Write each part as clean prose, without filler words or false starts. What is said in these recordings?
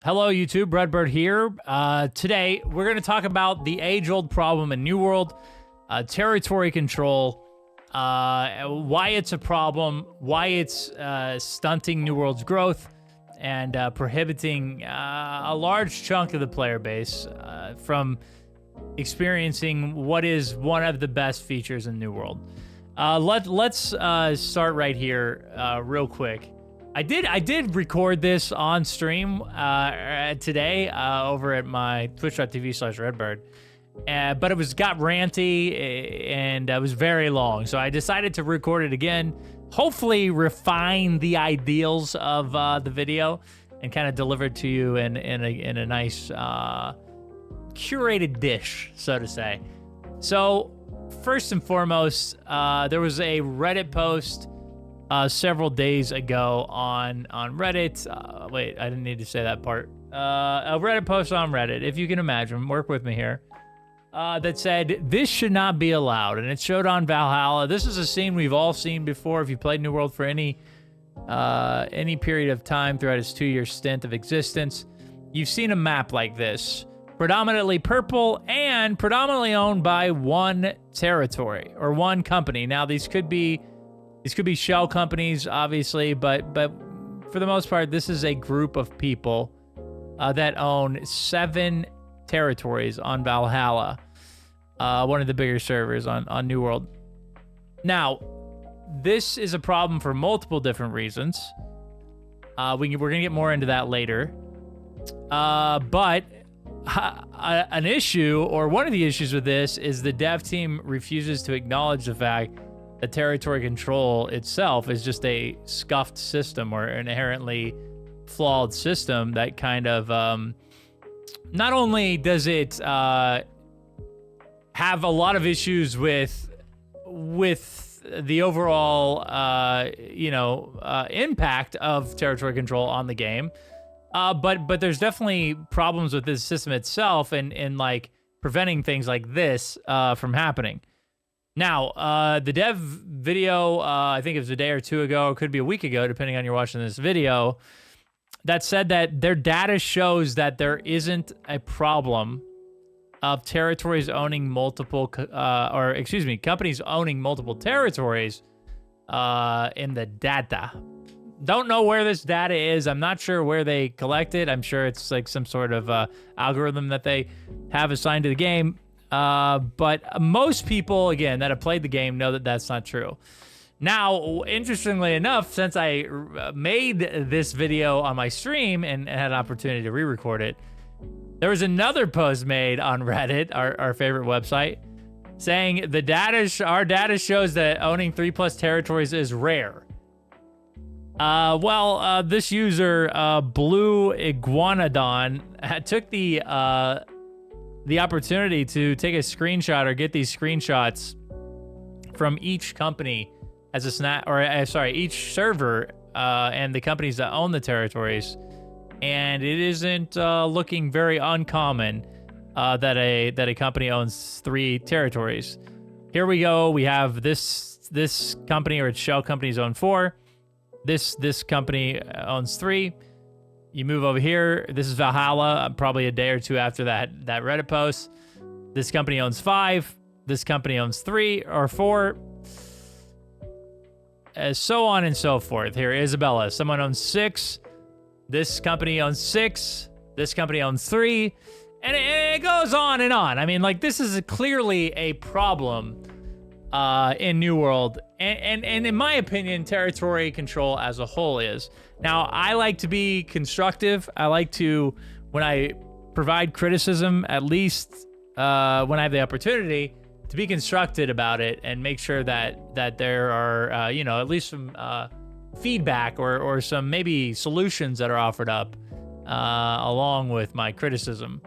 Hello, YouTube. Redbird here. Today, we're going to talk about the age-old problem in New World, territory control, why it's a problem, why it's stunting New World's growth, and prohibiting a large chunk of the player base from experiencing what is one of the best features in New World. Let's start right here real quick. I did record this on stream today over at my twitch.tv/redbird, but it got ranty and it was very long, so I decided to record it again, hopefully refine the ideals of the video and kind of deliver it to you in a nice curated dish, so to say. So first and foremost, there was a Reddit post several days ago on Reddit. Wait, I didn't need to say that part. A Reddit post on Reddit, if you can imagine, work with me here, that said, this should not be allowed. And it showed on Valhalla. This is a scene we've all seen before. If you played New World for any period of time throughout its 2-year stint of existence, you've seen a map like this, predominantly purple and predominantly owned by one territory or one company. Now, these could be shell companies, obviously, but for the most part, this is a group of people that own 7 territories on Valhalla, one of the bigger servers on New World. Now, this is a problem for multiple different reasons. We're going to get more into that later. But an issue, or one of the issues with this, is the dev team refuses to acknowledge the fact the territory control itself is just a scuffed system or an inherently flawed system that kind of, not only does it have a lot of issues with the overall, impact of territory control on the game, but there's definitely problems with this system itself and like preventing things like this from happening. Now, the dev video, I think it was a day or two ago, it could be a week ago, depending on you're watching this video, that said that their data shows that there isn't a problem of territories owning multiple, companies owning multiple territories in the data. Don't know where this data is. I'm not sure where they collect it. I'm sure it's like some sort of algorithm that they have assigned to the game. But most people, again, that have played the game know that that's not true. Now, interestingly enough, since I made this video on my stream and had an opportunity to re-record it, there was another post made on Reddit, our favorite website, saying our data shows that owning 3+ territories is rare. This user, Blue Iguanodon, took the opportunity to take a screenshot or get these screenshots from each company as a snap, or each server and the companies that own the territories, and it isn't looking very uncommon that a company owns 3 territories. Here we go. We have this company, or its shell companies, own 4. This company owns 3. You move over here. This is Valhalla, probably a day or two after that Reddit post. This company owns 5. This company owns 3 or 4. So on and so forth. Here, Isabella. Someone owns 6. This company owns 6. This company owns 3. And it goes on and on. I mean, like, this is clearly a problem in New World. And in my opinion, territory control as a whole is. Now, I like to be constructive. I like to, when I provide criticism, at least when I have the opportunity, to be constructed about it and make sure that there are, at least some feedback or some maybe solutions that are offered up along with my criticism.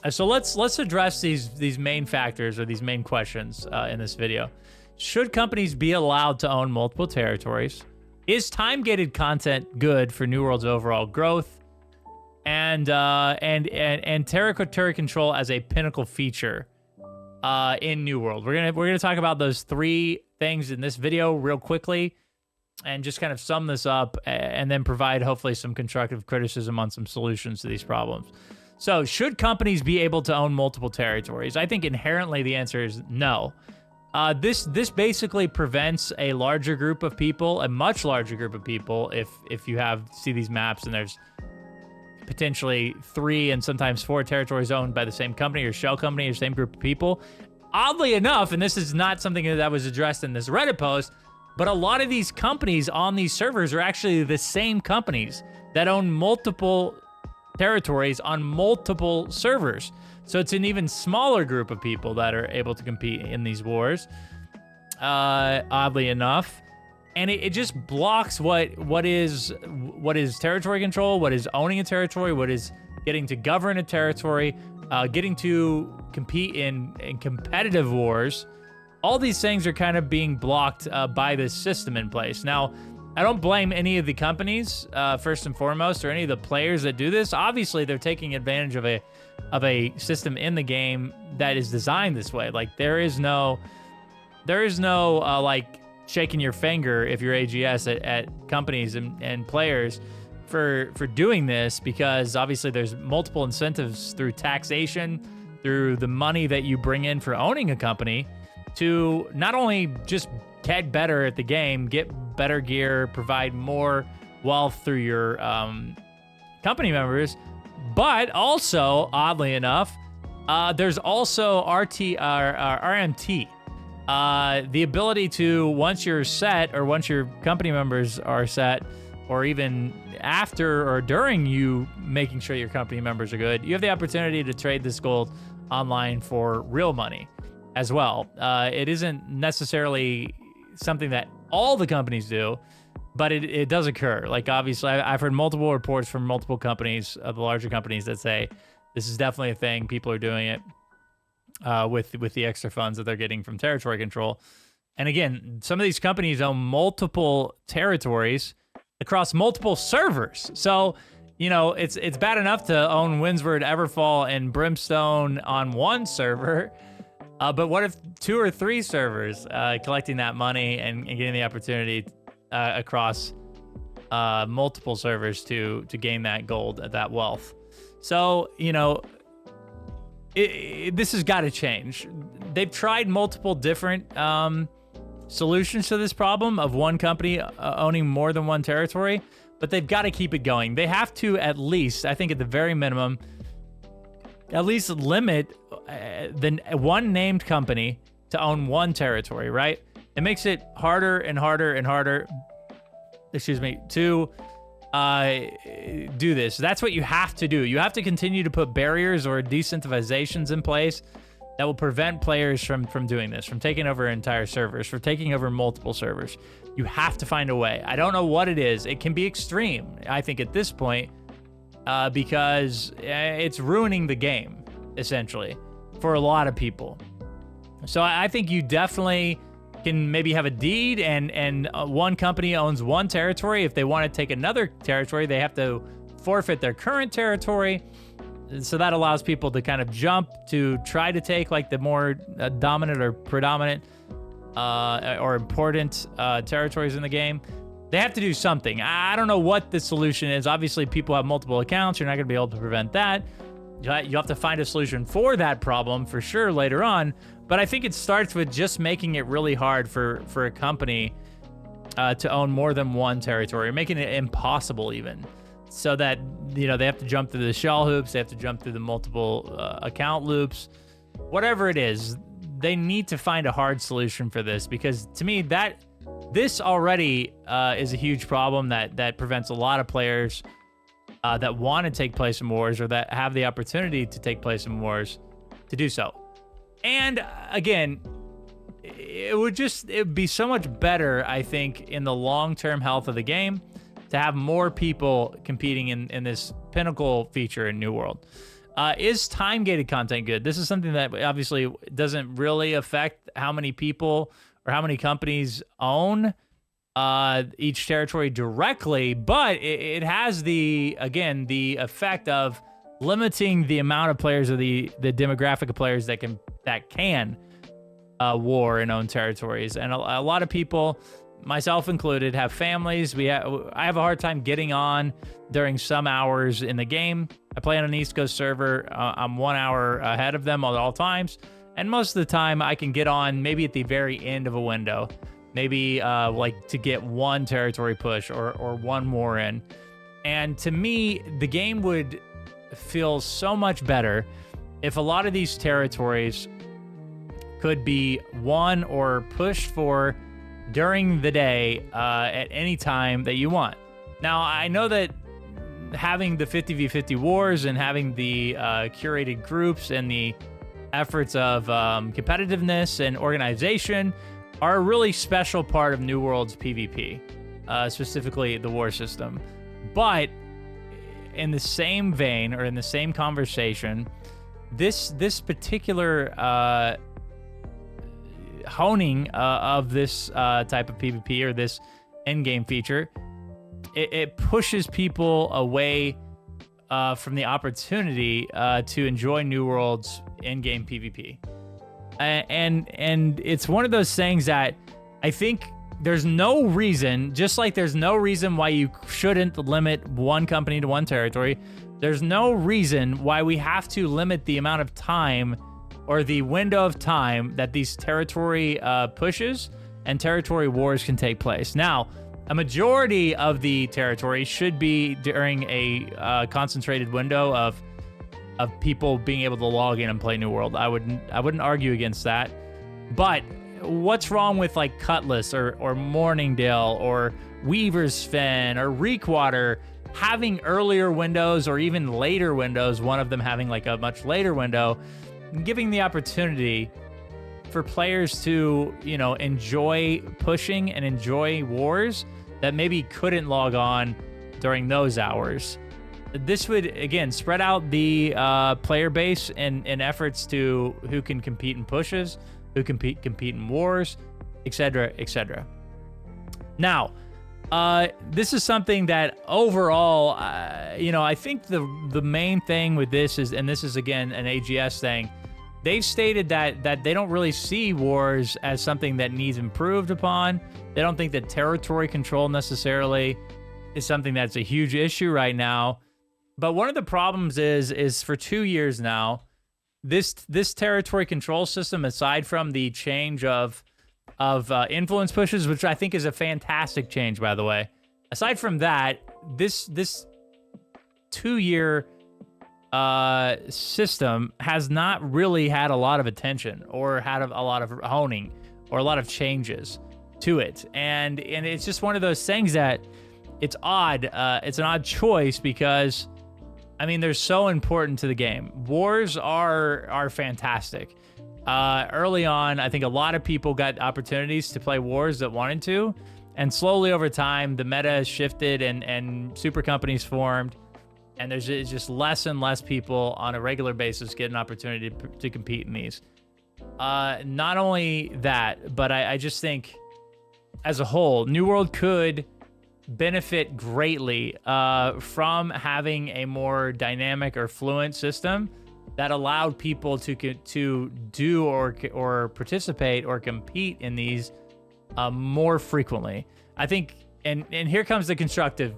So let's address these main factors or these main questions in this video. Should companies be allowed to own multiple territories? Is time-gated content good for New World's overall growth? And territory control as a pinnacle feature in New World. We're gonna talk about those 3 things in this video real quickly. and just kind of sum this up and then provide hopefully some constructive criticism on some solutions to these problems. So should companies be able to own multiple territories? I think inherently the answer is no. This basically prevents a larger group of people, a much larger group of people, if you see these maps and there's potentially 3 and sometimes 4 territories owned by the same company or shell company or same group of people. Oddly enough, and this is not something that was addressed in this Reddit post, but a lot of these companies on these servers are actually the same companies that own multiple territories on multiple servers. So it's an even smaller group of people that are able to compete in these wars, oddly enough. And it just blocks what is territory control, what is owning a territory, what is getting to govern a territory, getting to compete in competitive wars. All these things are kind of being blocked by this system in place. Now, I don't blame any of the companies, first and foremost, or any of the players that do this. Obviously, they're taking advantage of a system in the game that is designed this way. Like there is no like shaking your finger if you're AGS at companies and players for doing this, because obviously there's multiple incentives through taxation, through the money that you bring in for owning a company, to not only just get better at the game, get better gear, provide more wealth through your company members, but also, oddly enough, there's also RMT. The ability to, once you're set, or once your company members are set, or even after or during you making sure your company members are good, you have the opportunity to trade this gold online for real money as well. It isn't necessarily something that all the companies do, but it does occur. Like, obviously, I've heard multiple reports from multiple companies, the larger companies, that say this is definitely a thing. People are doing it with the extra funds that they're getting from territory control. And again, some of these companies own multiple territories across multiple servers. So, it's bad enough to own Windsward, Everfall, and Brimstone on one server. But what if 2 or 3 servers collecting that money and getting the opportunity across multiple servers to gain that gold, that wealth? So, this has got to change. They've tried multiple different solutions to this problem of one company owning more than one territory, but they've got to keep it going. They have to, at least, I think at the very minimum, at least limit the one named company to own one territory, right? It makes it harder and harder and harder, to do this. That's what you have to do. You have to continue to put barriers or deincentivizations in place that will prevent players from doing this, from taking over entire servers, from taking over multiple servers. You have to find a way. I don't know what it is. It can be extreme, I think, at this point, because it's ruining the game, essentially, for a lot of people. So I think you definitely can maybe have a deed, and one company owns one territory. If they want to take another territory, they have to forfeit their current territory. So that allows people to kind of jump to try to take like the more dominant or predominant or important territories in the game. They have to do something. I don't know what the solution is. Obviously, people have multiple accounts. You're not going to be able to prevent that. You have to find a solution for that problem for sure later on. But I think it starts with just making it really hard for a company to own more than one territory, making it impossible even, so that they have to jump through the shell hoops, they have to jump through the multiple account loops, whatever it is. They need to find a hard solution for this, because to me this already is a huge problem that prevents a lot of players that want to take place in wars, or that have the opportunity to take place in wars, to do so. And again, it would be so much better, I think, in the long-term health of the game, to have more people competing in this pinnacle feature in New World. Is time-gated content good? This is something that obviously doesn't really affect how many people or how many companies own each territory directly, but it has the effect of limiting the amount of players, or the demographic of players that can war and own territories. And a lot of people, myself included, have families. I have a hard time getting on during some hours in the game. I play on an East Coast server. I'm 1 hour ahead of them at all times. And most of the time, I can get on maybe at the very end of a window. Maybe like to get one territory push or one more in. And to me, the game would feel so much better if a lot of these territories could be won or pushed for during the day at any time that you want. Now, I know that having the 50v50 wars and having the curated groups and the efforts of competitiveness and organization are a really special part of New World's PvP, specifically the war system. But in the same vein or in the same conversation, this particular honing of this type of PvP or this in-game feature, it pushes people away from the opportunity to enjoy New World's in-game PvP. And it's one of those things that I think there's no reason, just like there's no reason why you shouldn't limit one company to one territory, there's no reason why we have to limit the amount of time or the window of time that these territory pushes and territory wars can take place. Now, a majority of the territory should be during a concentrated window of people being able to log in and play New World. I wouldn't argue against that. But what's wrong with like Cutlass or Morningdale or Weaver's Fen or Reekwater having earlier windows or even later windows, one of them having like a much later window, giving the opportunity for players to, enjoy pushing and enjoy wars that maybe couldn't log on during those hours. This would, again, spread out the player base in efforts to who can compete in pushes, who compete in wars, etc., etc. Now, this is something that overall, I think the main thing with this is, and this is again an AGS thing, they've stated that they don't really see wars as something that needs improved upon. They don't think that territory control necessarily is something that's a huge issue right now. But one of the problems is for 2 years now, this territory control system, aside from the change of influence pushes, which I think is a fantastic change, by the way. Aside from that, this 2-year system has not really had a lot of attention or had a lot of honing or a lot of changes to it. And it's just one of those things that it's odd. It's an odd choice because, they're so important to the game. Wars are fantastic. Early on, I think a lot of people got opportunities to play wars that wanted to, and slowly over time, the meta has shifted and super companies formed, and there's just less and less people on a regular basis get an opportunity to compete in these. Not only that, but I just think as a whole, New World could benefit greatly from having a more dynamic or fluent system that allowed people to do or participate or compete in these more frequently. I think, and here comes the constructive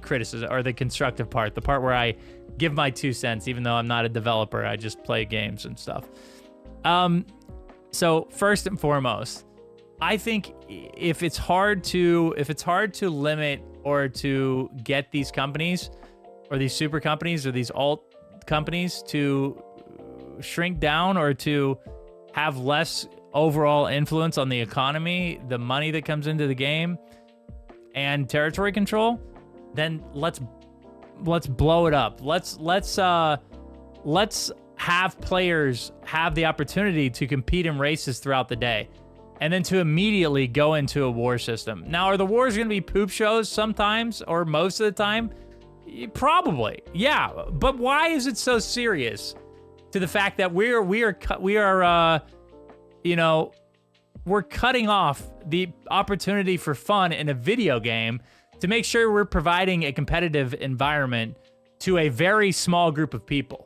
criticism, or the constructive part, the part where I give my 2 cents, even though I'm not a developer, I just play games and stuff. So first and foremost, I think if it's hard to limit or to get these companies or these super companies or these alt companies to shrink down or to have less overall influence on the economy, the money that comes into the game, and territory control, then let's blow it up. Let's have players have the opportunity to compete in races throughout the day, and then to immediately go into a war system. Now, are the wars going to be poop shows sometimes or most of the time? Probably, yeah. But why is it so serious to the fact that we're cutting off the opportunity for fun in a video game to make sure we're providing a competitive environment to a very small group of people?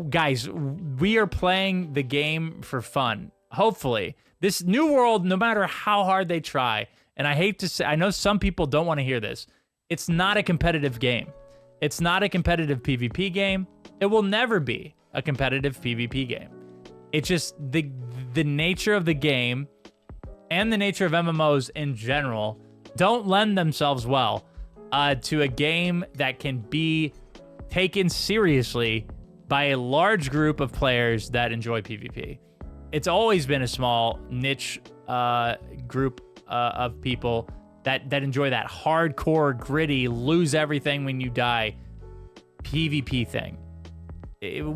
Guys, we are playing the game for fun. Hopefully, This new world, no matter how hard they try, and I hate to say, I know some people don't want to hear this, it's not a competitive game. It's not a competitive PvP game. It will never be a competitive PvP game. It's just the nature of the game and the nature of MMOs in general don't lend themselves well to a game that can be taken seriously by a large group of players that enjoy PvP. It's always been a small niche group of people that enjoy that hardcore, gritty, lose everything when you die PvP thing.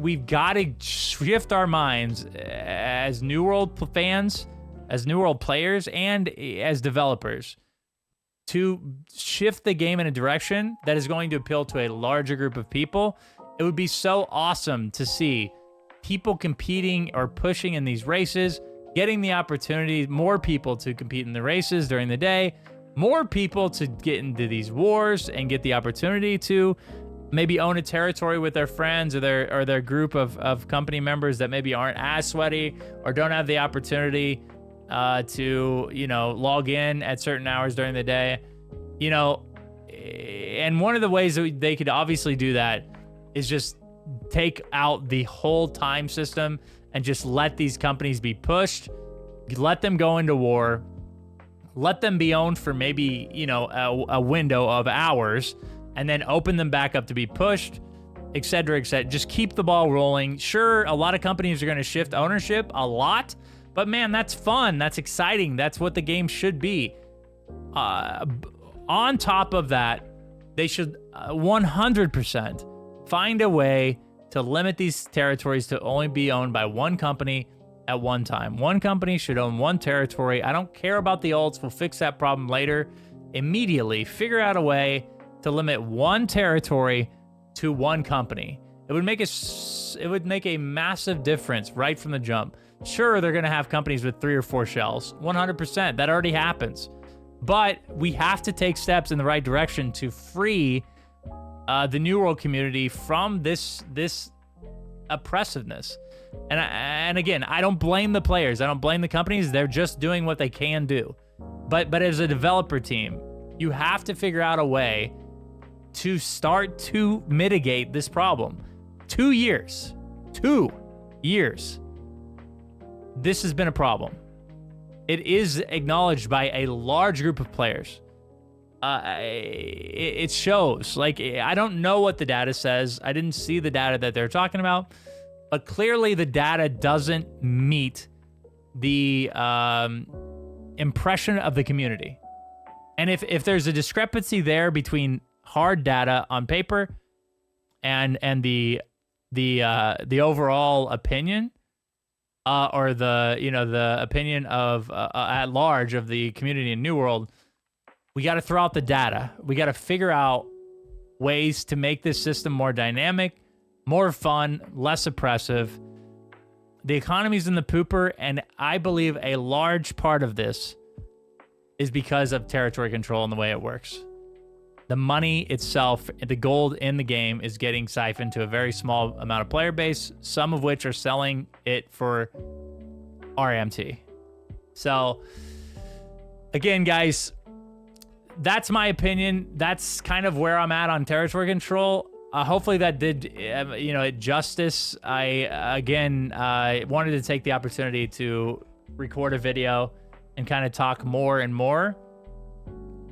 We've got to shift our minds as New World fans, as New World players, and as developers to shift the game in a direction that is going to appeal to a larger group of people. It would be so awesome to see people competing or pushing in these races, getting the opportunity, more people to compete in the races during the day, more people to get into these wars and get the opportunity to maybe own a territory with their friends or their group of company members that maybe aren't as sweaty or don't have the opportunity to, log in at certain hours during the day, and one of the ways that they could obviously do that is just take out the whole time system and just let these companies be pushed, let them go into war, let them be owned for maybe, a window of hours, and then open them back up to be pushed, et cetera, et cetera. Just keep the ball rolling. Sure, a lot of companies are going to shift ownership a lot, but man, that's fun. That's exciting. That's what the game should be. On top of that, they should 100% find a way to limit these territories to only be owned by one company at one time. One company should own one territory. I don't care about the ults. We'll fix that problem later. Immediately, figure out a way to limit one territory to one company. It would make a massive difference right from the jump. Sure, they're going to have companies with 3 or 4 shells. 100%. That already happens. But we have to take steps in the right direction to free the New World community from this oppressiveness. And again, I don't blame the players. I don't blame the companies. They're just doing what they can do. But as a developer team, you have to figure out a way to start to mitigate this problem. 2 years. 2 years. This has been a problem. It is acknowledged by a large group of players. It shows. Like, I don't know what the data says. I didn't see the data that they're talking about, but clearly the data doesn't meet the impression of the community. And if there's a discrepancy there between hard data on paper and the overall opinion, or the opinion of at large of the community in New World, we got to throw out the data. We got to figure out ways to make this system more dynamic, more fun, less oppressive. The economy's in the pooper, and I believe a large part of this is because of territory control and the way it works. The money itself, the gold in the game, is getting siphoned to a very small amount of player base, some of which are selling it for RMT. So, again, guys, that's my opinion. That's kind of where I'm at on territory control. Hopefully that did, it justice. I wanted to take the opportunity to record a video and kind of talk more and more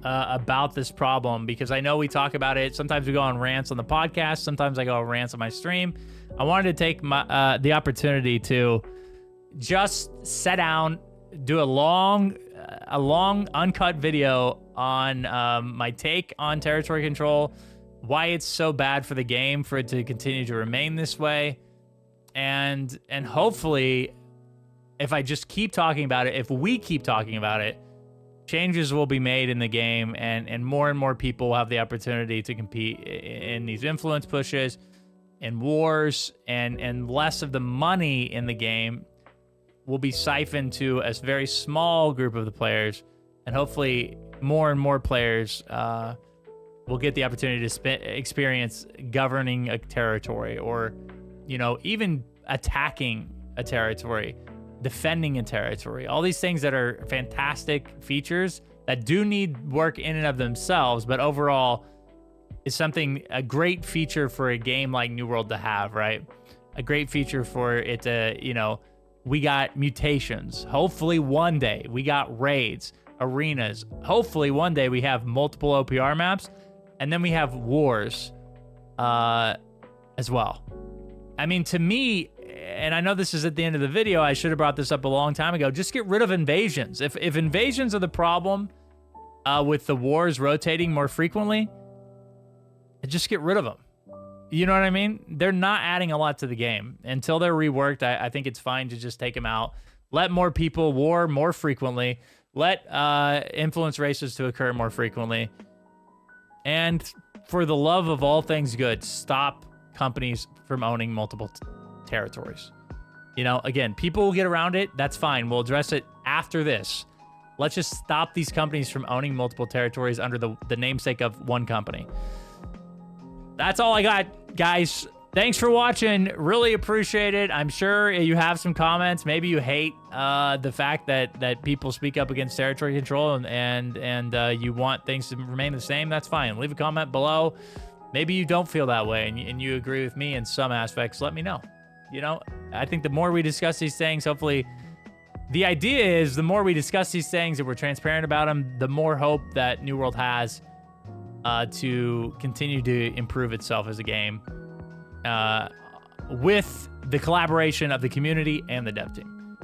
about this problem, because I know we talk about it. Sometimes we go on rants on the podcast. Sometimes I go on rants on my stream. I wanted to take the opportunity to just sit down, do a long uncut video on my take on territory control, why it's so bad for the game for it to continue to remain this way, and hopefully, if I just keep talking about it, if we keep talking about it, changes will be made in the game, and more people will have the opportunity to compete in these influence pushes and wars, and less of the money in the game will be siphoned to a very small group of the players, and hopefully more and more players will get the opportunity to experience governing a territory, or even attacking a territory defending a territory, all these things that are fantastic features that do need work in and of themselves, but overall is a great feature for a game like New World to have, right? A great feature for it to, you know, we got mutations. Hopefully one day we got raids, arenas. Hopefully one day we have multiple OPR maps, and then we have wars as well. I mean, to me, and I know this is at the end of the video, I should have brought this up a long time ago, just get rid of invasions. If invasions are the problem with the wars rotating more frequently, just get rid of them. You know what I mean? They're not adding a lot to the game. Until they're reworked, I think it's fine to just take them out. Let more people war more frequently. Let influence races to occur more frequently. And for the love of all things good, stop companies from owning multiple territories. You know, again, people will get around it. That's fine. We'll address it after this. Let's just stop these companies from owning multiple territories under the namesake of one company. That's all I got, guys. Thanks for watching. Really appreciate it. I'm sure you have some comments. Maybe you hate the fact that people speak up against territory control and you want things to remain the same. That's fine. Leave a comment below. Maybe you don't feel that way and you agree with me in some aspects. Let me know. You know, I think the more we discuss these things, hopefully, the idea is the more we discuss these things and we're transparent about them, the more hope that New World has to continue to improve itself as a game with the collaboration of the community and the dev team.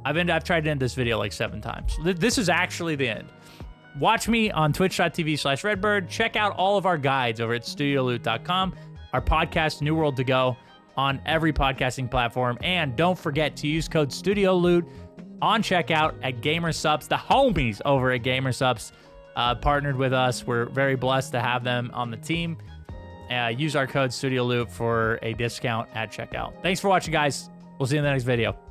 I've tried to end this video like 7 times. This is actually the end. Watch me on twitch.tv/redbird. Check out all of our guides over at studioloot.com. Our podcast, New World to Go, on every podcasting platform. And don't forget to use code STUDIOLOOT on checkout at GamerSupps. The homies over at GamerSupps partnered with us. We're very blessed to have them on the team. Use our code STUDIOLOOT for a discount at checkout. Thanks for watching, guys. We'll see you in the next video.